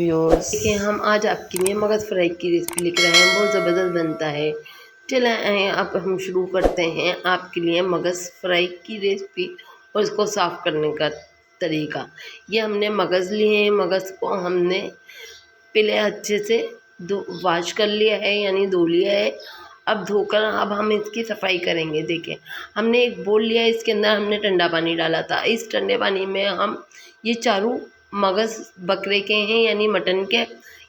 Viewers. देखिए हम आज आपके लिए मगज़ फ्राई की रेसिपी लेकर आए हैं। बहुत ज़बरदस्त बनता है। चले आए अब हम शुरू करते हैं आपके लिए मगज़ फ्राई की रेसिपी और इसको साफ़ करने का तरीका। ये हमने मगज़ लिए हैं। मगज़ को हमने पहले अच्छे से वॉश कर लिया है, यानी धो लिया है। अब धोकर अब हम इसकी सफाई करेंगे। देखिए हमने एक बोल लिया है, इसके अंदर हमने ठंडा पानी डाला था। इस ठंडे पानी में हम ये चारों मगज़ बकरे के हैं यानी मटन के,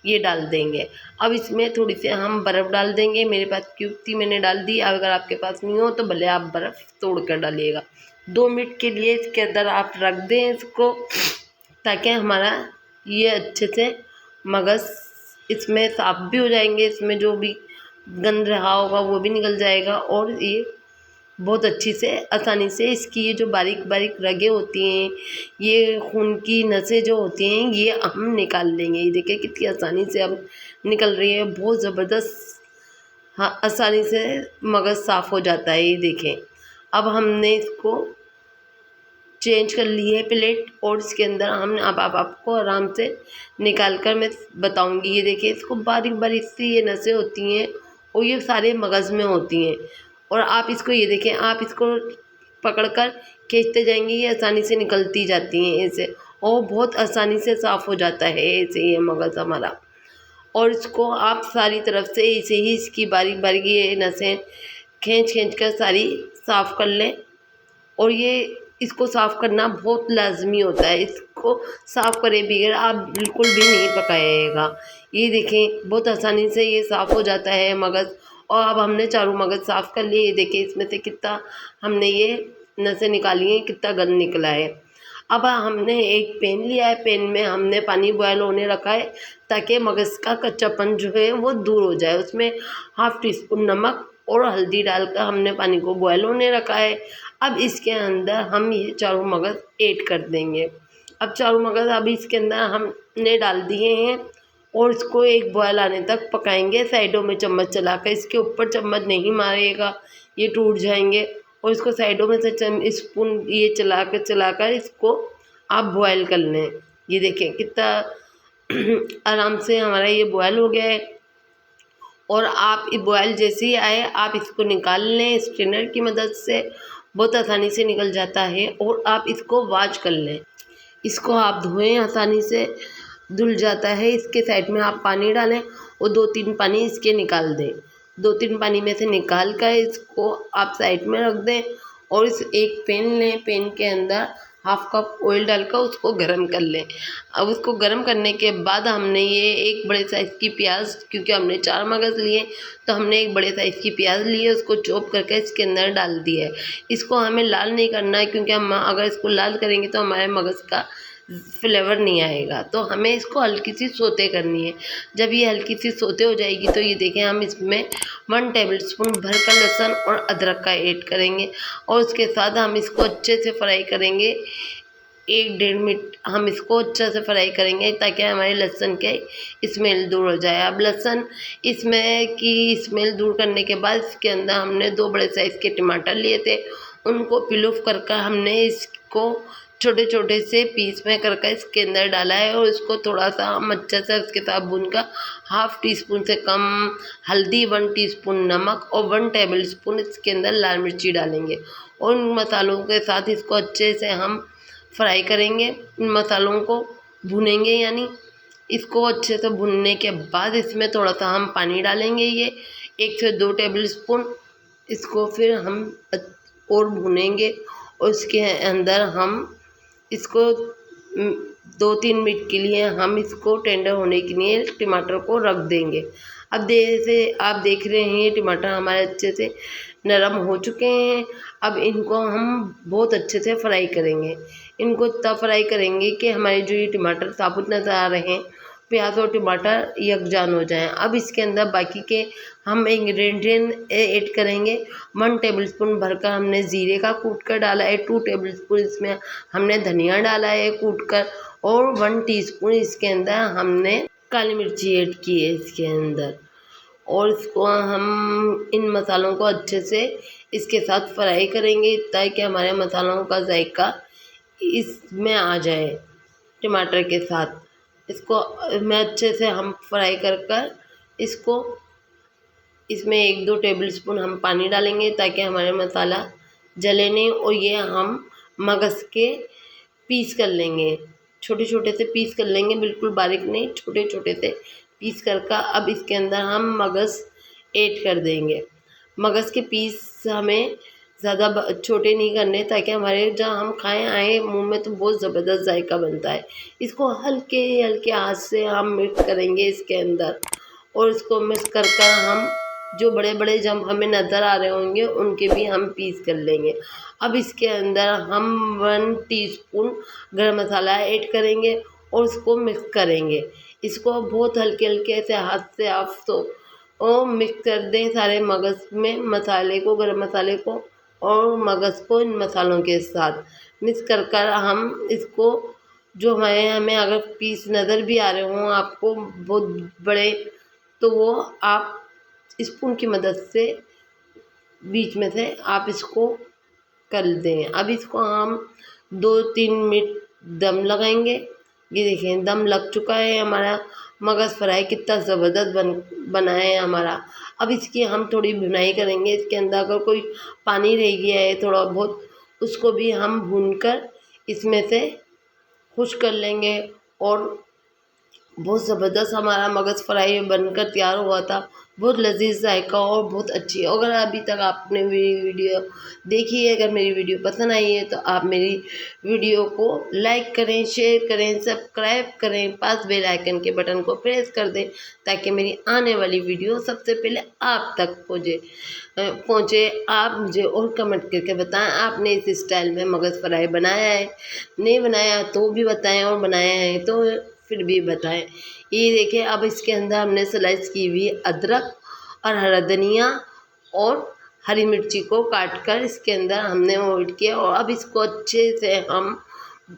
ये डाल देंगे। अब इसमें थोड़ी सी हम बर्फ़ डाल देंगे। मेरे पास क्यूब थी, मैंने डाल दी। अगर आपके पास नहीं हो तो भले आप बर्फ़ तोड़ कर डालिएगा। 2 मिनट के लिए इसके अंदर आप रख दें इसको, ताकि हमारा ये अच्छे से मगज़ इसमें साफ़ भी हो जाएंगे, इसमें जो भी गंद रहा होगा वो भी निकल जाएगा और ये बहुत अच्छी से आसानी से इसकी ये जो बारीक बारीक रगें होती हैं, ये खून की नसें जो होती हैं, ये हम निकाल लेंगे। ये देखिए कितनी आसानी से अब निकल रही है, बहुत ज़बरदस्त। हाँ, आसानी से मगज़ साफ़ हो जाता है। ये देखें अब हमने इसको चेंज कर ली है प्लेट और इसके अंदर हम अब आपको आराम से निकाल कर मैं बताऊंगी। ये देखिए इसको बारीक बारीक सी ये नसें होती हैं और ये सारे मगज़ में होती हैं। और आप इसको ये देखें, आप इसको पकड़कर खींचते जाएंगे, ये आसानी से निकलती जाती हैं ऐसे, और बहुत आसानी से साफ़ हो जाता है ऐसे ये मगज़ हमारा। और इसको आप सारी तरफ से ऐसे ही इसकी बारीक बारीक ये नसें खींच खींच कर सारी साफ़ कर लें। और ये इसको साफ़ करना बहुत लाजमी होता है। इसको साफ़ करे बगैर आप बिल्कुल भी नहीं पकाइएगा। ये देखें बहुत आसानी से ये साफ़ हो जाता है मगज़। और अब हमने चारों मगज़ साफ़ कर लिए। ये देखिए इसमें से कितना हमने ये नसें निकाली हैं, कितना गंद निकला है। अब हमने एक पैन लिया है, पैन में हमने पानी बॉयल होने रखा है, ताकि मगज़ का कच्चापन जो है वो दूर हो जाए। उसमें हाफ़ टी स्पून नमक और हल्दी डालकर हमने पानी को बॉयल होने रखा है। अब इसके अंदर हम ये चारों मगज़ ऐड कर देंगे। अब चारों मगज़ अब इसके अंदर हमने डाल दिए हैं और इसको एक बॉयल आने तक पकाएंगे। साइडों में चम्मच चलाकर, इसके ऊपर चम्मच नहीं मारिएगा, ये टूट जाएंगे। और इसको साइडों में से स्पून ये चलाकर इसको आप बॉयल कर लें। ये देखें कितना आराम से हमारा ये बॉयल हो गया है। और आप बॉयल जैसे ही आए आप इसको निकाल लें स्ट्रेनर की मदद से, बहुत आसानी से निकल जाता है। और आप इसको वॉश कर लें, इसको आप धोएं, आसानी से धुल जाता है। इसके साइड में आप पानी डालें और 2-3 पानी इसके निकाल दें। 2-3 पानी में से निकाल कर इसको आप साइड में रख दें। और इस एक पैन लें, पैन के अंदर हाफ़ कप ऑयल डालकर उसको गर्म कर लें। अब उसको गर्म करने के बाद हमने ये एक बड़े साइज़ की प्याज, क्योंकि हमने 4 मगज़ लिए तो हमने एक बड़े साइज़ की प्याज ली है, उसको चॉप करके इसके अंदर डाल दिया है। इसको हमें लाल नहीं करना है, क्योंकि हम अगर इसको लाल करेंगे तो हमारे मगज़ का फ्लेवर नहीं आएगा। तो हमें इसको हल्की सी सौते करनी है। जब ये हल्की सी सौते हो जाएगी तो ये देखें हम इसमें 1 टेबलस्पून भरकर लहसुन और अदरक का ऐड करेंगे और उसके साथ हम इसको अच्छे से फ्राई करेंगे। 1-1.5 मिनट हम इसको अच्छे से फ्राई करेंगे, ताकि हमारे लहसुन के स्मेल दूर हो जाए। अब लहसुन इसमें की स्मेल दूर करने के बाद इसके अंदर हमने 2 बड़े साइज़ के टमाटर लिए थे, उनको पिल ऑफ कर हमने इसको छोटे छोटे से पीस में करके इसके अंदर डाला है। और इसको थोड़ा सा हम अच्छे से उसके साथ भूनकर हाफ़ टी स्पून से कम हल्दी, 1 टीस्पून नमक और 1 टेबलस्पून इसके अंदर लाल मिर्ची डालेंगे। और उन मसालों के साथ इसको अच्छे से हम फ्राई करेंगे, इन मसालों को भुनेंगे। यानी इसको अच्छे से भुनने के बाद इसमें थोड़ा सा हम पानी डालेंगे, ये 1 से 2 टेबलस्पून। इसको फिर हम और भुनेंगे और उसके अंदर हम इसको 2-3 मिनट के लिए हम इसको टेंडर होने के लिए टमाटर को रख देंगे। अब जैसे आप देख रहे हैं टमाटर हमारे अच्छे से नरम हो चुके हैं। अब इनको हम बहुत अच्छे से फ्राई करेंगे। इनको तब फ्राई करेंगे कि हमारे जो ये टमाटर साबुत नज़र आ रहे हैं, प्याज और टमाटर यकजान हो जाएं। अब इसके अंदर बाकी के हम इंग्रेडिएंट ऐड करेंगे। 1 टेबलस्पून भरकर हमने ज़ीरे का कूट कर डाला है, 2 टेबलस्पून इसमें हमने धनिया डाला है कूट कर, और 1 टीस्पून इसके अंदर हमने काली मिर्ची ऐड की है इसके अंदर। और इसको हम इन मसालों को अच्छे से इसके साथ फ्राई करेंगे, ताकि हमारे मसालों का जायका इसमें आ जाए टमाटर के साथ। इसको मैं अच्छे से हम फ्राई कर कर इसको इसमें 1-2 टेबल स्पून हम पानी डालेंगे ताकि हमारे मसाला जले नहीं। और ये हम मगज़ के पीस कर लेंगे, छोटे छोटे से पीस कर लेंगे, बिल्कुल बारीक नहीं, छोटे छोटे से पीस कर अब इसके अंदर हम मगज़ ऐड कर देंगे। मगज़ के पीस हमें ज़्यादा छोटे नहीं करने ताकि हमारे जब हम खाएं आए मुंह में तो बहुत ज़बरदस्त जायका बनता है। इसको हल्के हल्के हाथ से हम मिक्स करेंगे इसके अंदर, और इसको मिक्स कर हम जो बड़े बड़े जब हमें नज़र आ रहे होंगे उनके भी हम पीस कर लेंगे। अब इसके अंदर हम 1 टीस्पून गरम मसाला ऐड करेंगे और इसको मिक्स करेंगे। इसको बहुत हल्के हल्के से हाथ से आप तो मिक्स कर दें सारे मगज़ में मसाले को, गरम मसाले को और मगज़ को इन मसालों के साथ मिक्स कर हम इसको जो हमें अगर पीस नज़र भी आ रहे हों आपको बहुत बड़े, तो वो आप स्पून की मदद से बीच में से आप इसको कर दें। अब इसको हम 2-3 मिनट दम लगाएंगे। ये देखें दम लग चुका है हमारा मगज़ फ्राई कितना ज़बरदस्त बना है हमारा। अब इसकी हम थोड़ी भुनाई करेंगे। इसके अंदर अगर कोई पानी रह गया है थोड़ा बहुत, उसको भी हम भूनकर इसमें से खुश कर लेंगे। और बहुत ज़बरदस्त हमारा मगज़ फ्राई बनकर तैयार हुआ था, बहुत लजीज जायका और बहुत अच्छी है। अगर अभी तक आपने मेरी वीडियो देखी है, अगर मेरी वीडियो पसंद आई है तो आप मेरी वीडियो को लाइक करें, शेयर करें, सब्सक्राइब करें, पास बेल आइकन के बटन को प्रेस कर दें ताकि मेरी आने वाली वीडियो सबसे पहले आप तक पहुँचे। आप मुझे और कमेंट करके बताएं आपने इस स्टाइल में मगज़ फ्राई बनाया है, नहीं बनाया तो भी बताएं, और बनाया है तो फिर भी बताएं। ये देखिए अब इसके अंदर हमने स्लाइस की हुई अदरक और हरा धनिया और हरी मिर्ची को काट कर इसके अंदर हमने ऐड किया, और अब इसको अच्छे से हम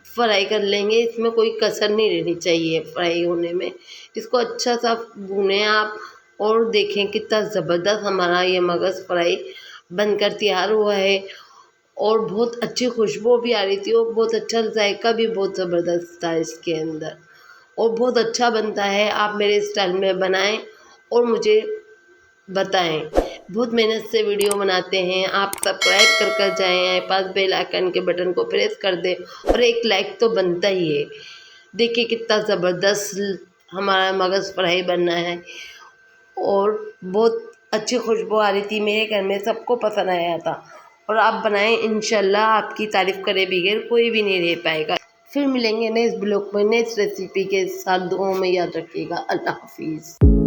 फ्राई कर लेंगे। इसमें कोई कसर नहीं रहनी चाहिए फ्राई होने में। इसको अच्छा सा भूनें आप, और देखें कितना ज़बरदस्त हमारा ये मगज़ फ्राई बनकर तैयार हुआ है। और बहुत अच्छी खुशबू भी आ रही थी और बहुत अच्छा जायका भी बहुत ज़बरदस्त था इसके अंदर, और बहुत अच्छा बनता है। आप मेरे स्टाइल में बनाएं और मुझे बताएं। बहुत मेहनत से वीडियो बनाते हैं, आप सब्सक्राइब कर जाएं, पास बेल आइकन के बटन को प्रेस कर दें, और एक लाइक तो बनता ही है। देखिए कितना ज़बरदस्त हमारा मगज़ फ्राई बनना है, और बहुत अच्छी खुशबू आ रही थी, मेरे घर में सबको पसंद आया था। और आप बनाएं, इंशाल्लाह आपकी तारीफ़ करे बगैर कोई भी नहीं रह पाएगा। फिर मिलेंगे नेक्स्ट ब्लॉग में नेक्स्ट रेसिपी के साथ। दुआओं में याद रखिएगा। अल्लाह हाफिज़।